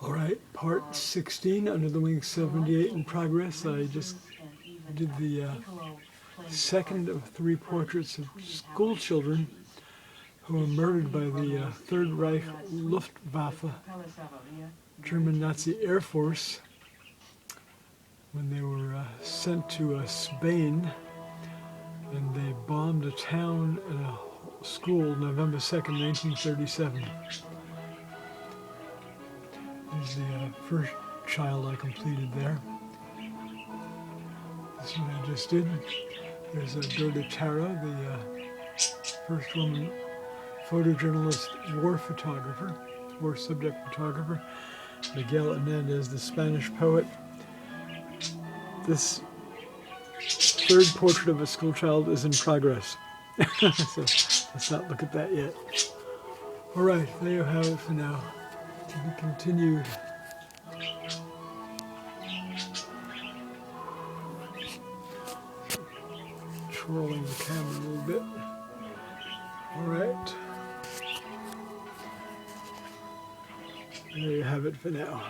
All right, part 16, Under the Wing 78 in progress. I just did the second of 3 portraits of school children who were murdered by the Third Reich Luftwaffe, German Nazi Air Force, when they were sent to Spain, and they bombed a town and a school November 2nd, 1937. There's the first child I completed there. This one I just did. There's Gerda Tara, the first woman photojournalist, war photographer, war subject photographer. Miguel Hernandez, the Spanish poet. This third portrait of a school child is in progress. So let's not look at that yet. All right, there you have it for now. To be continued. Twirling the camera a little bit. All right. There you have it for now.